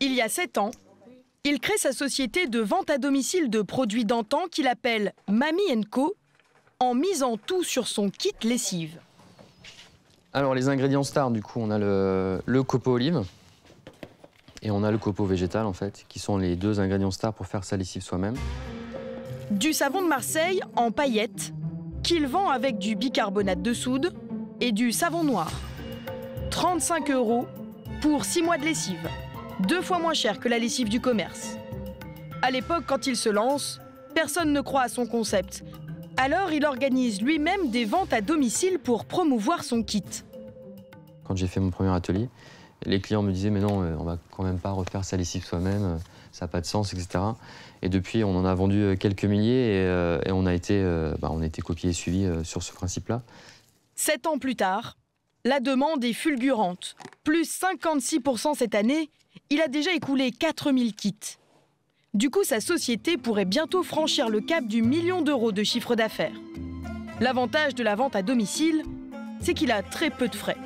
Il y a 7 ans, il crée sa société de vente à domicile de produits d'antan qu'il appelle Mamie & Co, en misant tout sur son kit lessive. Alors les ingrédients stars, du coup, on a le copeaux olive et on a le copeaux végétal, en fait, qui sont les 2 ingrédients stars pour faire sa lessive soi-même. Du savon de Marseille en paillettes, qu'il vend avec du bicarbonate de soude et du savon noir. 35 € pour 6 mois de lessive, 2 fois moins cher que la lessive du commerce. À l'époque, quand il se lance, personne ne croit à son concept. Alors, il organise lui-même des ventes à domicile pour promouvoir son kit. Quand j'ai fait mon premier atelier, les clients me disaient « mais non, on va quand même pas refaire sa lessive soi-même, ça n'a pas de sens, etc. » Et depuis, on en a vendu quelques milliers et on a été copié et suivi sur ce principe-là. 7 ans plus tard, la demande est fulgurante. Plus 56% cette année, il a déjà écoulé 4000 kits. Du coup, sa société pourrait bientôt franchir le cap du 1 million d'euros de chiffre d'affaires. L'avantage de la vente à domicile, c'est qu'il a très peu de frais.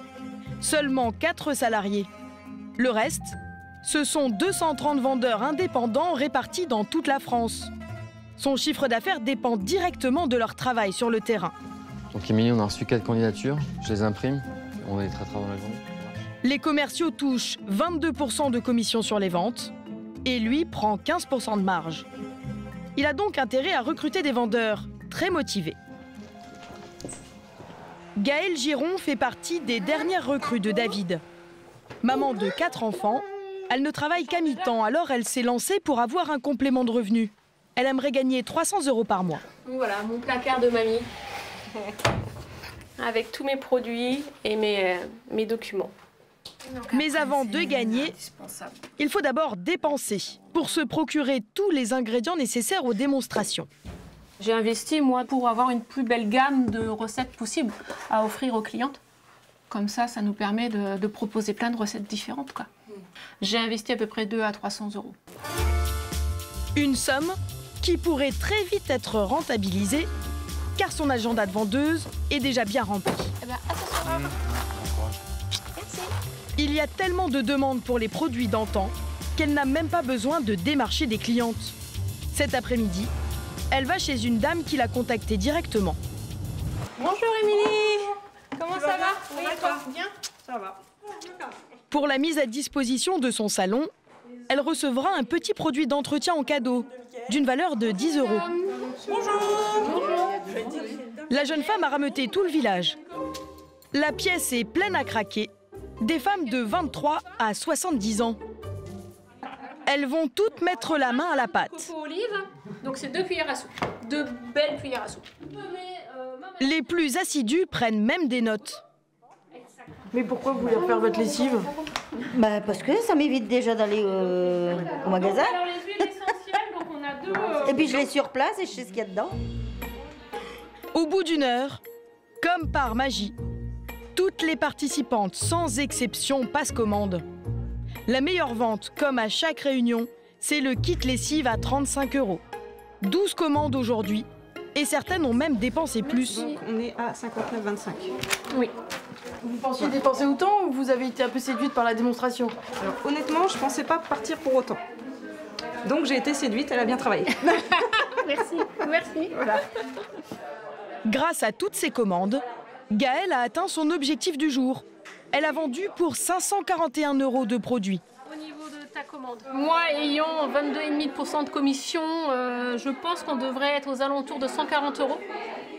Seulement 4 salariés. Le reste, ce sont 230 vendeurs indépendants répartis dans toute la France. Son chiffre d'affaires dépend directement de leur travail sur le terrain. Donc Émilie, on a reçu 4 candidatures, je les imprime, on les traitera dans la journée. Les commerciaux touchent 22% de commission sur les ventes et lui prend 15% de marge. Il a donc intérêt à recruter des vendeurs très motivés. Gaëlle Giron fait partie des dernières recrues de David. Maman de 4 enfants, elle ne travaille qu'à mi-temps, alors elle s'est lancée pour avoir un complément de revenu. Elle aimerait gagner 300 € par mois. Voilà, mon placard de mamie. Avec tous mes produits et mes documents. Mais avant de gagner, il faut d'abord dépenser pour se procurer tous les ingrédients nécessaires aux démonstrations. J'ai investi, moi, pour avoir une plus belle gamme de recettes possibles à offrir aux clientes. Comme ça nous permet de proposer plein de recettes différentes, quoi. J'ai investi à peu près 200 à 300 €. Une somme qui pourrait très vite être rentabilisée, car son agenda de vendeuse est déjà bien rempli. Eh ben, à ce soir. Merci. Il y a tellement de demandes pour les produits d'antan qu'elle n'a même pas besoin de démarcher des clientes. Cet après-midi, elle va chez une dame qui l'a contactée directement. Bonjour Émilie. Comment ça va? Oui, et toi? Bien? Ça va. Pour la mise à disposition de son salon, elle recevra un petit produit d'entretien en cadeau, d'une valeur de 10 €. Bonjour. La jeune femme a rameuté tout le village. La pièce est pleine à craquer. Des femmes de 23 à 70 ans. Elles vont toutes mettre la main à la pâte. Copeaux olive, donc c'est 2 cuillères à soupe. 2 belles cuillères à soupe. Les plus assidus prennent même des notes. Mais pourquoi vous voulez refaire votre lessive? Bah parce que ça m'évite déjà d'aller au magasin. Alors les huiles essentielles, donc on a 2... Et puis je l'ai sur place et je sais ce qu'il y a dedans. Au bout d'une heure, comme par magie, toutes les participantes, sans exception, passent commande. La meilleure vente, comme à chaque réunion, c'est le kit lessive à 35 €. 12 commandes aujourd'hui, et certaines ont même dépensé plus. Donc on est à 59,25. Oui. Vous pensiez dépenser autant ou vous avez été un peu séduite par la démonstration? Alors honnêtement, je pensais pas partir pour autant. Donc j'ai été séduite, elle a bien travaillé. Merci, merci. Voilà. Grâce à toutes ces commandes, Gaëlle a atteint son objectif du jour. Elle a vendu pour 541 € de produits. Au niveau de ta commande, moi ayant 22,5% de commission, je pense qu'on devrait être aux alentours de 140 €.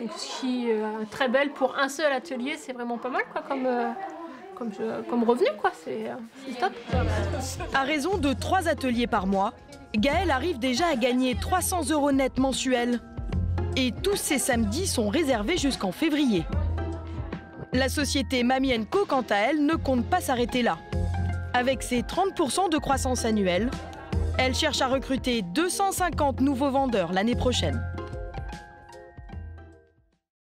Donc, ce qui est très belle pour un seul atelier, c'est vraiment pas mal quoi, comme revenu, quoi. C'est top. À raison de 3 ateliers par mois, Gaëlle arrive déjà à gagner 300 € net mensuels. Et tous ces samedis sont réservés jusqu'en février. La société Mamie & Co, quant à elle, ne compte pas s'arrêter là. Avec ses 30% de croissance annuelle, elle cherche à recruter 250 nouveaux vendeurs l'année prochaine.